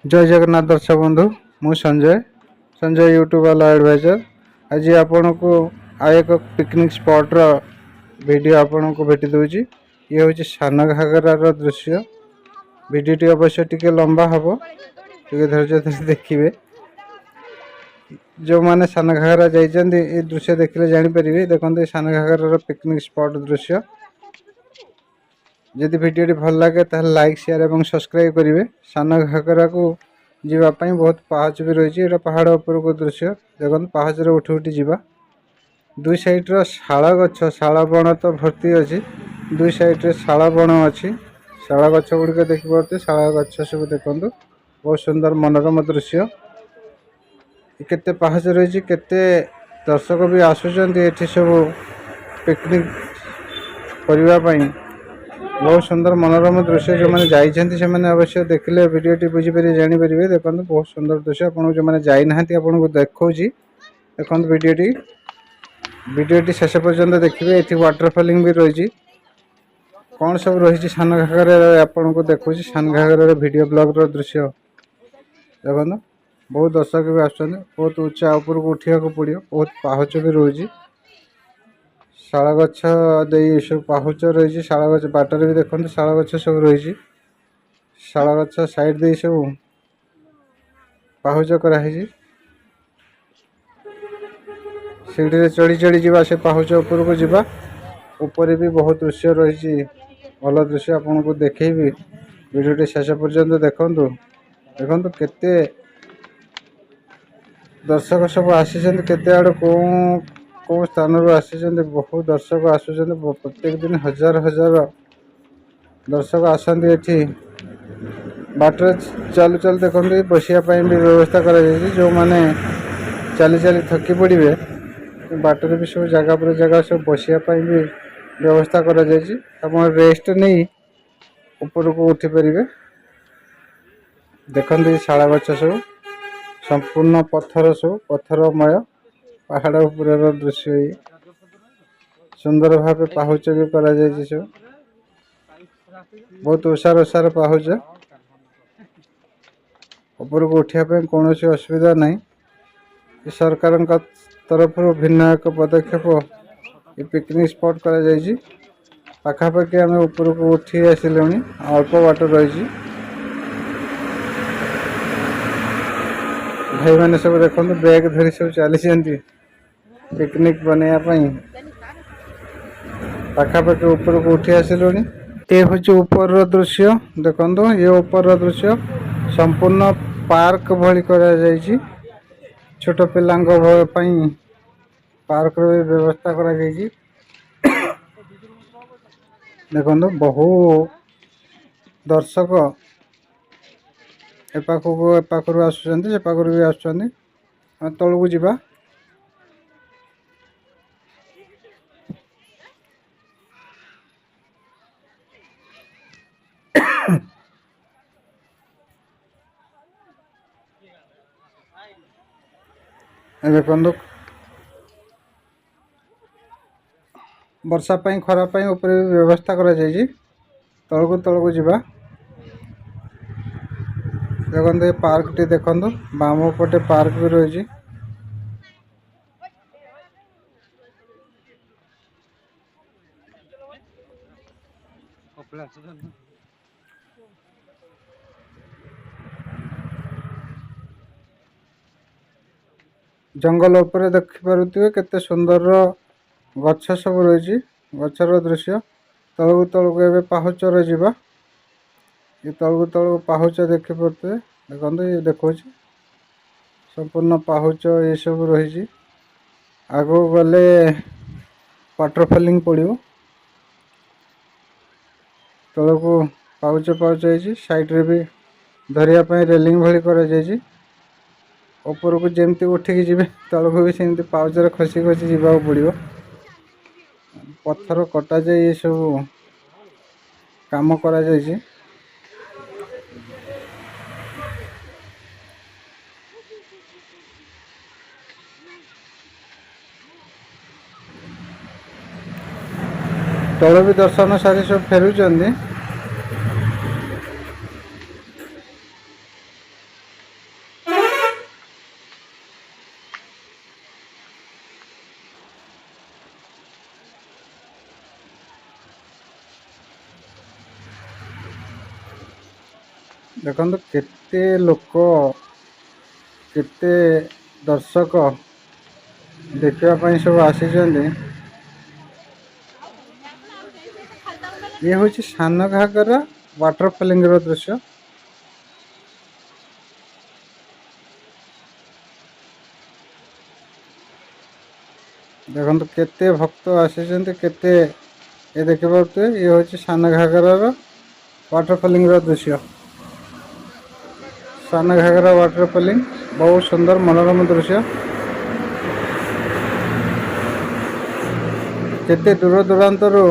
जय जगन्नाथ दर्शक बंधु मु संजय यूट्यूब वाला एडवाइजर आज आपण को आ एक पिकनिक स्पॉट रो वीडियो आपण को भेटी दूची। ये हूँ सान घाघरार दृश्य। वीडियोटी अवश्य टिके लंबा हम टे धैर्य धरी देखिए। जो मैंने सान घाघरा जाइए ये दृश्य देखले जानीपर देखते सान घाघरार पिकनिक स्पॉट दृश्य। जदि वीडियो भल लगे ताहले लाइक शेयर और सब्सक्राइब करेंगे। सान घाघरा को जीवाई बहुत पाहाच भी रही है। पहाड़ उपर को दृश्य देखते पाहाच उठी उठी जावा। दुई साइड्र शाल गछ शाल बण तो भर्ती अच्छी। दुई साइड्रे शाल बण अच्छी। शाल गछ गुड़िक देखिए शाल गछ सब देखु बहुत सुंदर मनोरम दृश्य। केते पाहाच रही केते दर्शक भी आसुँच ये सब पिकनिक करने। बहुत सुंदर मनोरम दृश्य जो मैंने जाइछन्ति से मैंने अवश्य देखले वीडियोटी बुझीपर जानीपर देखते बहुत सुंदर दृश्य। आपको जो मैंने जाइना आपको देखा देखते वीडियोटी शेष पर्यंत देखिए। ये वाटरफॉलिंग भी रही कौन सब रही सान घाघरा आपन को देखा सान घाघरार वीडियो ब्लॉग दृश्य देखो। बहुत दर्शक भी आसुँच बहुत उच्चा ऊपर को उठा पड़ो बहुत पाहच भी रही। शाल गछ सब पाहुच रही शाल गछ बाटर भी देखते शाल गछ सब रही। शाल गछ साइड दे सब पाहुच कराई सीढ़ी चढ़ी चढ़ी जावा से पाहुच ऊपर को जावा। ऊपर भी बहुत दृश्य रही भल दृश्य आपन को देखी। वीडियो शेष पर्यंत देखु देखु केते दर्शक सब आसी केते आड़ कौ स्थान आसी बहुत दर्शक आसुँच प्रत्येक दिन हजार हजार दर्शक आसती ये बाटर चलु चलु देखते बसापी भी व्यवस्था कर जो मैंने चली चली थकी पड़े बाटर भी सब जगह पर जगह सब बसापी भी व्यवस्था कर रेस्ट नहीं ऊपर को उठी पारे। देखते शाल गछ सब संपूर्ण पत्थर सब पत्थरमय पहाड़ उपर दृश्य सुंदर भाव पाहुच भी करा सब बहुत ओसार ओसार पाहुच ऊपर को उठापी कौन असुविधा नहीं। सरकार तरफ भिन्न एक पदक्षेप ये पिकनिक स्पॉट करा पाखापाखि आम ऊपर को उठी आसिलु अल्प बाट रही। भाई मैंने सब देखते बैग धरी सब चली पिकनिक बनवाई पाखापाखि ऊपर को उठी आसिलु। ये हूँ ऊपर दृश्य देखो। ये ऊपर दृश्य संपूर्ण पार्क भली करा जायछि। छोट पिलांक पार्क रो व्यवस्था करा जायछि। देखो बहु दर्शक एपाखर आसुँच से पाखर भी आसुँच तलू जावा। देखो वर्षा खरा ऊपर व्यवस्था करा तलू तलू जावा। देखते पार्क टी देखो बाम पटे पार्क भी रही। जंगल उपरे देखि पारुथिबे केते सुंदर गछ सब रही गछर दृश्य तलू तलू एवं पाहुच जावा। ये तलू तलू पाहुच देखी पारे देखते ये देखो संपूर्ण पाहुच ये सब रही। आगो गले वाटरफॉलिंग पड़ो तलू को पाहुच पाहुच साइड रे भी धरिया रेलिंग भली कर ऊपर को जमती उठिकी जी तलू को भी सेमती पाउचर खसी खसी जावाक पड़ो। पत्थर कटा जाए ये सब काम करा जायछि। तल भी दर्शन सारी सब फेरुचंदी। ଦେଖନ୍ତୁ କେତେ ଲୋକ କେତେ ଦର୍ଶକ ଦେଖିବା ପାଇଁ ସବୁ ଆସିଛନ୍ତି। ଇଏ ହେଉଛି ସାନ ଘାଗରା ୱାଟର ଫଲିଂର ଦୃଶ୍ୟ। ଦେଖନ୍ତୁ କେତେ ଭକ୍ତ ଆସିଛନ୍ତି, କେତେ ଏ ଦେଖିପାରୁଥିବେ। ଇଏ ହେଉଛି ସାନ ଘାଗରାର ୱାଟର ଫଲିଂର ଦୃଶ୍ୟ। ସାନ ଘାଗରା ୱାଟର ଫଲିଂ ବହୁତ ସୁନ୍ଦର ମନୋରମ ଦୃଶ୍ୟ। କେତେ ଦୂର ଦୂରାନ୍ତରୁ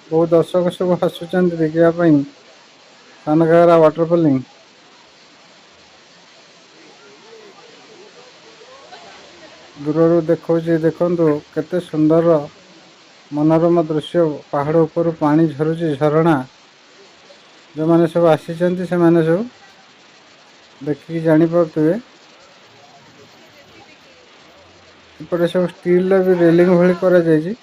ବହୁ ଦର୍ଶକ ସବୁ ଆସୁଛନ୍ତି ଦେଖିବା ପାଇଁ ସାନ ଘାଗରା ୱାଟର ଫଲିଂ। ଦୂରରୁ ଦେଖାଉଛି, ଦେଖନ୍ତୁ କେତେ ସୁନ୍ଦର ମନୋରମ ଦୃଶ୍ୟ। ପାହାଡ଼ ଉପରୁ ପାଣି ଝରୁଛି, ଝରଣା। ଯେଉଁମାନେ ସବୁ ଆସିଛନ୍ତି ସେମାନେ ସବୁ ଦେଖିକି ଜାଣିପାରୁଥିବେ। ଏପଟେ ସବୁ ଷ୍ଟିଲର ବି ରେଲିଂ ଭଳି କରାଯାଇଛି।